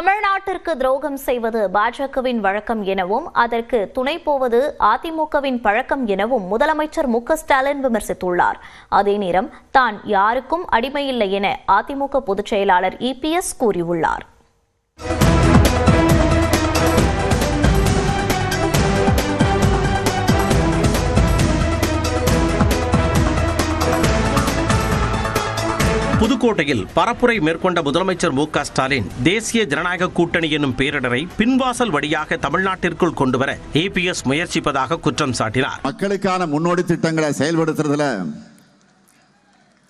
தமிழ்நாட்டிற்கு துரோகம் செய்வது பாஜகவின் வழக்கம் எனவும் அதற்கு துணை போவது அதிமுகவின் பழக்கம் எனவும் முதலமைச்சர் மு.க.ஸ்டாலின் விமர்சித்துள்ளார். அதே நேரம் தான் யாருக்கும் அடிமையில்லை என அதிமுக பொதுச் செயலாளர் இபிஎஸ் கூறியுள்ளார். புதுக்கோட்டையில் பரப்புரை மேற்கொண்ட முதலமைச்சர் மு.க.ஸ்டாலின் தேசிய ஜனநாயக கூட்டணி என்னும் பேரிடரை பின்வாசல் வழியாக தமிழ்நாட்டிற்குள் கொண்டுவர இபிஎஸ் முயற்சிப்பதாக குற்றம் சாட்டினார். மக்களுக்கான முன்னோடி திட்டங்களை செயல்படுத்துறதுல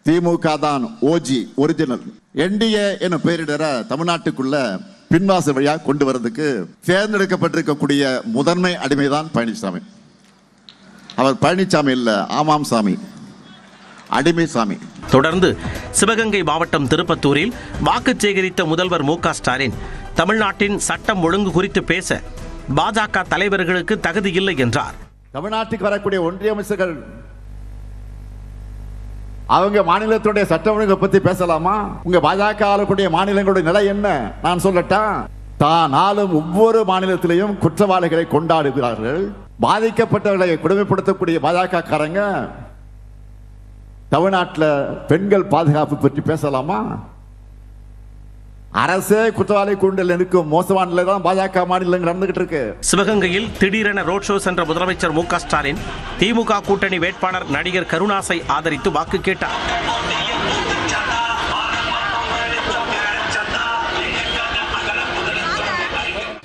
திமுக தான் ஓஜி ஒரிஜினல். என்டிஏ என்னும் பேரிடரை தமிழ்நாட்டுக்குள்ள பின்வாசல் வழியாக கொண்டு வரதுக்கு தேர்ந்தெடுக்கப்பட்டிருக்கக்கூடிய முதன்மை அடிமைதான் பழனிசாமி. அவர் பழனிசாமி இல்ல, ஆமாம் சாமி, அடிமை சாமி. தொடர்ந்து சிவகங்கை மாவட்டம் திருப்பத்தூரில் வாக்கு சேகரித்த முதல்வர் மு.க.ஸ்டாலின் தமிழ்நாட்டின் சட்டம் ஒழுங்கு குறித்து பேச பாஜக தலைவர்களுக்கு தகுதி இல்லை என்றார். தமிழ்நாட்டுக்கு வரக்கூடிய ஒன்றிய அமைச்சர்கள் அவங்க மாநிலத்துடைய சட்டம் ஒழுங்கு பத்தி பேசலாமா? உங்க பாஜக ஆளக்கூடிய மாநிலங்களுடைய நிலை என்ன நான் சொல்லட்டா? தான் ஆளும் ஒவ்வொரு மாநிலத்திலையும் குற்றவாளிகளை கொண்டாடுகிறார்கள். பாதிக்கப்பட்டவர்களை கொடுமைப்படுத்தக்கூடிய பாஜக காரங்க தமிழ்நாட்டில் பெண்கள் பாதுகாப்பு பற்றி பேசலாமா? அரசே குற்றவாளி கூண்டில் இருக்கும் மோசமான நிலை தான் பாஜக மாநிலங்கள் நடந்துகிட்டு இருக்கு. சிவகங்கையில் திடீரென ரோட் ஷோ சென்ற முதலமைச்சர் மு.க.ஸ்டாலின் திமுக கூட்டணி வேட்பாளர் நடிகர் கருணாஸை ஆதரித்து வாக்கு கேட்டார்.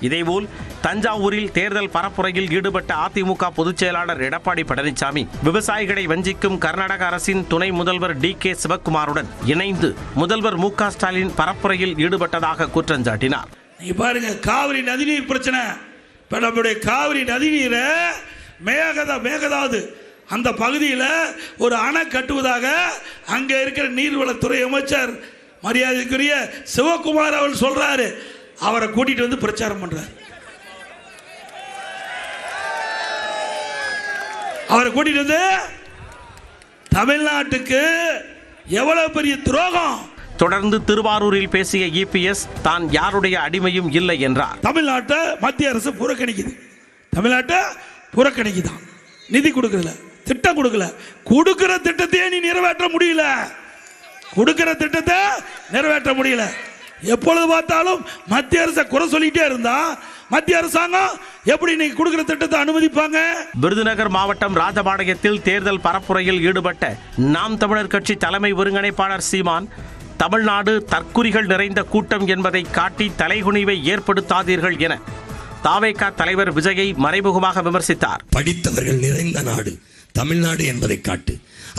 இதேபோல் தஞ்சாவூரில் தேர்தல் பரப்புரையில் ஈடுபட்ட அதிமுக பொதுச் செயலாளர் எடப்பாடி பழனிசாமி விவசாயிகளை வஞ்சிக்கும் கர்நாடக அரசின் துணை முதல்வர் டி.கே. சிவக்குமாருடன் இணைந்து முதல்வர் மு.க.ஸ்டாலின் பரப்புரையில் ஈடுபட்டதாக குற்றம் சாட்டினார். பாருங்க, காவிரி நதிநீர் பிரச்சனை. இப்ப நம்முடைய காவிரி நதிநீரை மேகதாது அந்த பகுதியில் ஒரு அணை கட்டுவதாக அங்க இருக்கிற நீர்வளத்துறை அமைச்சர் மரியாதைக்குரிய சிவக்குமார் அவர் சொல்றாரு. அவரை கூட்டிட்டு வந்து பிரச்சாரம் பண்றாரு. அவரை கூட்டிட்டு வந்து தமிழ்நாட்டுக்கு எவ்வளவு பெரிய துரோகம். தொடர்ந்து திருவாரூரில் பேசிய இபிஎஸ் தான் யாருடைய அடிமையும் இல்லை என்றார். தமிழ்நாட்டை மத்திய அரசு புறக்கணிக்குது. தமிழ்நாட்டை புறக்கணிக்குதான். நிதி கொடுக்கல, திட்டம் கொடுக்கல. கொடுக்கிற திட்டத்தையே நீ நிறைவேற்ற முடியல. கொடுக்கிற திட்டத்தை நிறைவேற்ற முடியல. எப்பொழுது பார்த்தாலும் மத்திய அரசை குறை சொல்லிட்டே இருந்தா மத்திய அரசாங்கம் எப்படி நீங்க கொடுக்கிற திட்டத்தை அனுமதிப்பாங்க? விருதுநகர் மாவட்டம் ராஜபாளையத்தில் தேர்தல் பரப்புரையில் ஈடுபட்ட நாம் தமிழர் கட்சி தலைமை ஒருங்கிணைப்பாளர் சீமான் தமிழ்நாடு தற்குறிகள் நிறைந்த கூட்டம் என்பதை காட்டி தலைகுனிவை ஏற்படுத்தாதீர்கள் என தாவேகா தலைவர் விஜயை மறைமுகமாக விமர்சித்தார். படித்தவர்கள் நிறைந்த நாடு தமிழ்நாடு என்பதை காட்டு,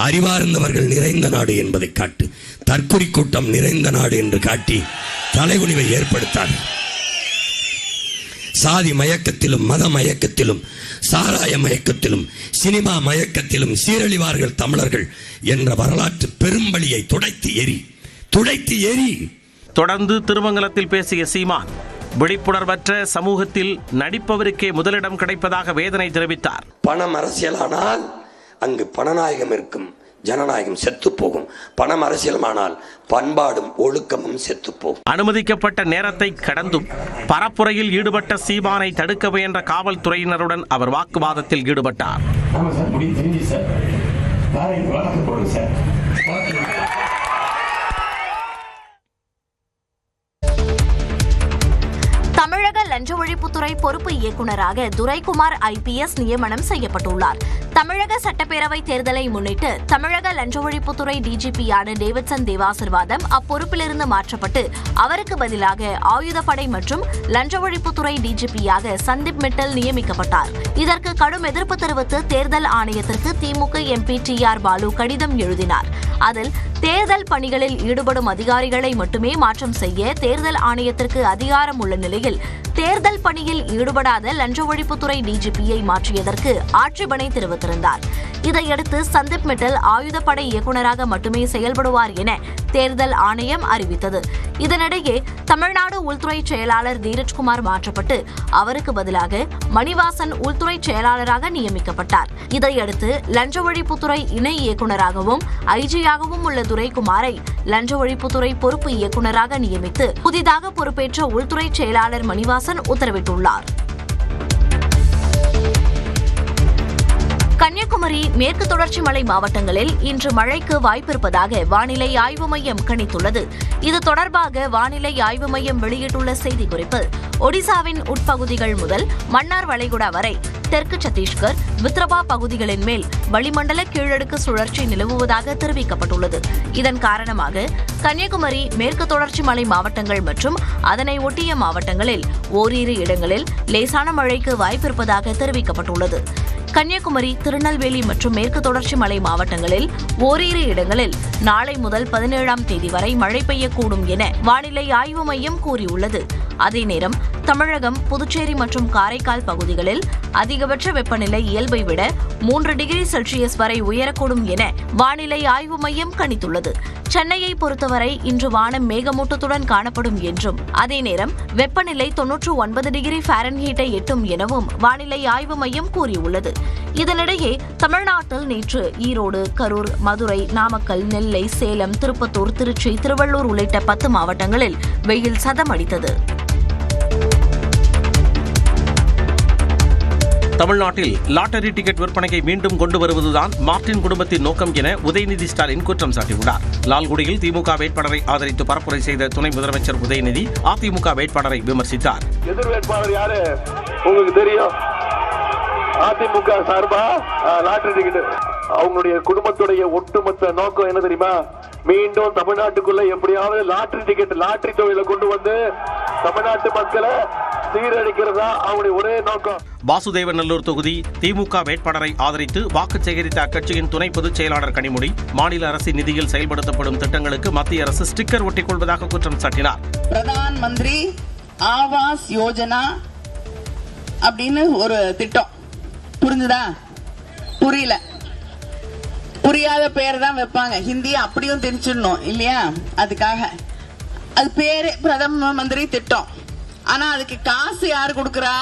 அறிவார்ந்தவர்கள் நிறைந்த நாடு என்பதை காட்டு, தற்குறி கூட்டம் நிறைந்த நாடு என்று காட்டி தலைகுனிவை ஏற்படுத்தாது. சாதி மயக்கத்திலும் மத மயக்கத்திலும் சாராய மயக்கத்திலும் சினிமா மயக்கத்திலும் சீரழிவார்கள் தமிழர்கள் என்ற வரலாற்று பெரும்பலியை துடைத்து எரி. தொடர்ந்து திருமங்கலத்தில் பேசிய சீமான் விழிப்புணர்வற்ற சமூகத்தில் நடிப்பவருக்கே முதலிடம் கிடைப்பதாக வேதனை தெரிவித்தார். பணம் அரசியலானால் அங்கு பணநாயகம் இருக்கும், ஜனநாயகம் செத்து போகும். பணம் அரசியலமானால் பண்பாடும் ஒழுக்கமும் செத்து போகும். அனுமதிக்கப்பட்ட நேரத்தை கடந்தும் பரப்புரையில் ஈடுபட்ட சீமானை தடுக்க முயன்ற காவல்துறையினருடன் அவர் வாக்குவாதத்தில் ஈடுபட்டார். தமிழக லஞ்ச ஒழிப்புத்துறை பொறுப்பு இயக்குநராக துரைக்குமார் ஐபிஎஸ் நியமனம் செய்யப்பட்டுள்ளார். தமிழக சட்டப்பேரவை தேர்தலை முன்னிட்டு தமிழக லஞ்ச ஒழிப்புத்துறை டிஜிபியான டேவிட்சன் தேவாசீர்வாதம் அப்பொறுப்பிலிருந்து மாற்றப்பட்டு அவருக்கு பதிலாக ஆயுதப்படை மற்றும் லஞ்ச ஒழிப்புத்துறை டிஜிபியாக சந்தீப் மிட்டல் நியமிக்கப்பட்டார். இதற்கு கடும் எதிர்ப்பு தெரிவித்து தேர்தல் ஆணையத்திற்கு திமுக எம்பி டி.ஆர். பாலு கடிதம் எழுதினார். அதில் தேர்தல் பணிகளில் ஈடுபடும் அதிகாரிகளை மட்டுமே மாற்றம் செய்ய தேர்தல் ஆணையத்திற்கு அதிகாரம் உள்ள நிலையில் தேர்தல் பணியில் ஈடுபடாத லஞ்ச ஒழிப்புத்துறை டிஜிபியை மாற்றியதற்கு ஆட்சேபனை தெரிவித்தார். அறிவித்திருந்தார். இதையடுத்து சந்தீப் மிட்டல் ஆயுதப்படை இயக்குநராக மட்டுமே செயல்படுவார் என தேர்தல் ஆணையம் அறிவித்தது. இதனிடையே தமிழ்நாடு உள்துறை செயலாளர் தீரஜ்குமார் மாற்றப்பட்டு அவருக்கு பதிலாக மணிவாசன் உள்துறை செயலாளராக நியமிக்கப்பட்டார். இதையடுத்து லஞ்ச ஒழிப்புத்துறை இணை இயக்குநராகவும் ஐஜியாகவும் உள்ள துரைக்குமாரை லஞ்ச ஒழிப்புத்துறை பொறுப்பு இயக்குநராக நியமித்து புதிதாக பொறுப்பேற்ற உள்துறை செயலாளர் மணிவாசன் உத்தரவிட்டுள்ளார். கன்னியாகுமரி, மேற்கு தொடர்ச்சி மலை மாவட்டங்களில் இன்று மழைக்கு வாய்ப்பிருப்பதாக வானிலை ஆய்வு மையம் கணித்துள்ளது. இது தொடர்பாக வானிலை ஆய்வு மையம் வெளியிட்டுள்ள செய்திக்குறிப்பில், ஒடிசாவின் உட்பகுதிகள் முதல் மன்னார் வளைகுடா வரை தெற்கு சத்தீஸ்கர், வித்ரபா பகுதிகளின் மேல் வளிமண்டல கீழடுக்கு சுழற்சி நிலவுவதாக தெரிவிக்கப்பட்டுள்ளது. இதன் காரணமாக கன்னியாகுமரி, மேற்கு தொடர்ச்சி மலை மாவட்டங்கள் மற்றும் அதனை ஒட்டிய மாவட்டங்களில் ஓரிரு இடங்களில் லேசான மழைக்கு வாய்ப்பிருப்பதாக தெரிவிக்கப்பட்டுள்ளது. கன்னியாகுமரி, திருநெல்வேலி மற்றும் மேற்கு தொடர்ச்சி மலை மாவட்டங்களில் ஓரிரு இடங்களில் நாளை முதல் 17ஆம் தேதி வரை மழை பெய்யக்கூடும் என வானிலை ஆய்வு மையம் கூறியுள்ளது. அதே நேரம் தமிழகம், புதுச்சேரி மற்றும் காரைக்கால் பகுதிகளில் அதிகபட்ச வெப்பநிலை இயல்பை விட 3 டிகிரி செல்சியஸ் வரை உயரக்கூடும் என வானிலை ஆய்வு மையம் கணித்துள்ளது. சென்னையை பொறுத்தவரை இன்று வானம் மேகமூட்டத்துடன் காணப்படும் என்றும், அதே நேரம் வெப்பநிலை 99 டிகிரி ஃபாரன்ஹீட்டை எட்டும் எனவும் வானிலை ஆய்வு மையம் கூறியுள்ளது. இதனிடையே தமிழ்நாட்டில் நேற்று ஈரோடு, கரூர், மதுரை, நாமக்கல், நெல்லை, சேலம், திருப்பத்தூர், திருச்சி, திருவள்ளூர் உள்ளிட்ட 10 மாவட்டங்களில் வெயில் சதமடித்தது. தமிழ்நாட்டில் லாட்டரி டிக்கெட் விற்பனையை மீண்டும் கொண்டு வருவதுதான் மார்டின் குடும்பத்தின் நோக்கம் என உதயநிதி ஸ்டாலின் குற்றம் சாட்டியுள்ளார். லால்குடியில் திமுக வேட்பாளரை ஆதரித்து பரப்புரை செய்த துணை முதலமைச்சர் உதயநிதி அதிமுக வேட்பாளரை விமர்சித்தார். எதிர் வேட்பாளர் யாரு உங்களுக்கு தெரியும்? அதிமுக சார்பா லாட்டரி டிக்கெட், அவங்களுடைய குடும்பத்துடைய ஒட்டுமொத்த நோக்கம் என்ன தெரியுமா? மீண்டும் தமிழ்நாட்டுக்குள்ள எப்படியாவது லாட்டரி டிக்கெட், லாட்டரி தொழிலை கொண்டு வந்து தமிழ்நாட்டு மக்களை சீரழிக்கிறதா அவங்களுடைய ஒரே நோக்கம். வாசுதேவநல்லூர் தொகுதி திமுக வேட்பாளரை ஆதரித்து வாக்கு சேகரித்த அக்கட்சியின் துணை பொதுச் செயலாளர் கனிமொழி, மாநில அரசின் நிதியில் செயல்படுத்தப்படும் திட்டங்களுக்கு மத்திய அரசு ஸ்டிக்கர் ஒட்டிக் கொள்வதாக குற்றம் சாட்டினார். பிரதான் மந்திரி ஆவாஸ் யோஜனா அப்படின்னு ஒரு திட்டம், புரிஞ்சுதா? புரியல, புரியாத பேர் தான் வைப்பாங்க. ஹிந்தியை அப்படியும் தெரிஞ்சிடணும் இல்லையா? அதுக்காக அது பேரு பிரதம மந்திரி திட்டம். ஆனா அதுக்கு காசு யாரு கொடுக்கறா?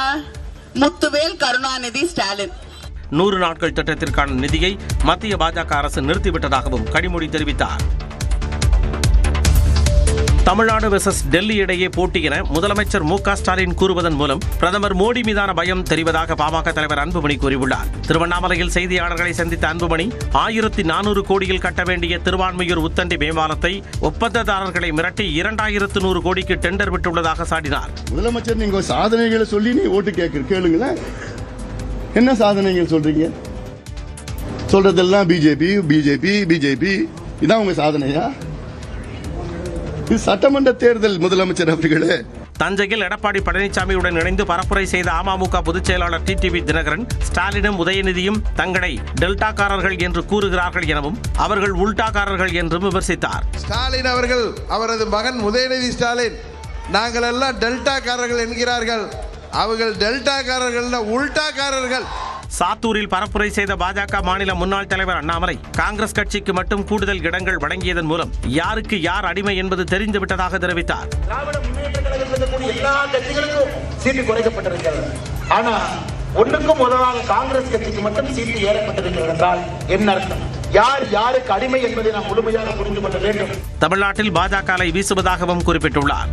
முத்துவேல் கருணாநிதி ஸ்டாலின். 100 நாட்கள் திட்டத்திற்கான நிதியை மத்திய பாஜக அரசு நிறுத்திவிட்டதாகவும் கனிமொழி தெரிவித்தார். தமிழ்நாடு வெர்சஸ் டெல்லி இடையே போட்டி என முதலமைச்சர் மு.க. ஸ்டாலின் கூறுவதன் மூலம் பிரதமர் மோடி மீதான பயம் தெரிவதாக பாமக தலைவர் அன்புமணி கூறியுள்ளார். திருவண்ணாமலையில் செய்தியாளர்களை சந்தித்த அன்புமணி, 1400 கோடியில் கட்ட வேண்டிய திருவான்மையூர் உத்தண்டி மேம்பாலத்தை ஒப்பந்ததாரர்களை மிரட்டி 2100 கோடிக்கு டெண்டர் விட்டுள்ளதாக சாடினார். முதலமைச்சர், நீங்க சாதனைகளை சொல்லி நீ ஓட்டு கேளுங்களேன். என்ன சாதனைகள் சொல்றீங்க? சொல்றதெல்லாம் பிஜேபி பிஜேபி பிஜேபி, இதான் உங்க சாதனையா? இது சட்டமன்ற தேர்தல் முதலமைச்சர் அவர்களே. தஞ்சையில் எடப்பாடி பழனிசாமியுடன் இணைந்து பரப்புரை செய்த அமமுக பொதுச் செயலாளர் டிடிவி தினகரன், ஸ்டாலினும் உதயநிதியும் தங்களை டெல்டாக்காரர்கள் என்று கூறுகிறார்கள் எனவும் அவர்கள் உல்டாக்காரர்கள் என்றும் விமர்சித்தார். ஸ்டாலின் அவர்கள், அவரது மகன் உதயநிதி ஸ்டாலின், நாங்கள் எல்லாம் டெல்டாக்காரர்கள் என்கிறார்கள். அவர்கள் டெல்டாக்காரர்கள், உல்டாக்காரர்கள். சாத்தூரில் பரப்புரை செய்த பாஜக மாநில முன்னாள் தலைவர் அண்ணாமலை, காங்கிரஸ் கட்சிக்கு மட்டும் கூடுதல் இடங்கள் வழங்கியதன் மூலம் யாருக்கு யார் அடிமை என்பது தெரிந்துவிட்டதாக தெரிவித்தார். திராவிட முன்னேற்ற கழகத்தில் எல்லா கட்சிகளுக்கும் சீட்டு குறைக்கப்பட்டிருக்கிறது. ஆனா ஒன்றுக்கும் உதவாத காங்கிரஸ் கட்சிக்கு மட்டும் சீட்டு ஏறப்பட்டிருக்கிறது என்றால் என்ன அர்த்தம்? யார் யாருக்கு அடிமை என்பதை நாம் முழுமையாக புரிந்து கொள்ள வேண்டும். தமிழ்நாட்டில் பாஜக வீசுவதாகவும் குறிப்பிட்டுள்ளார்.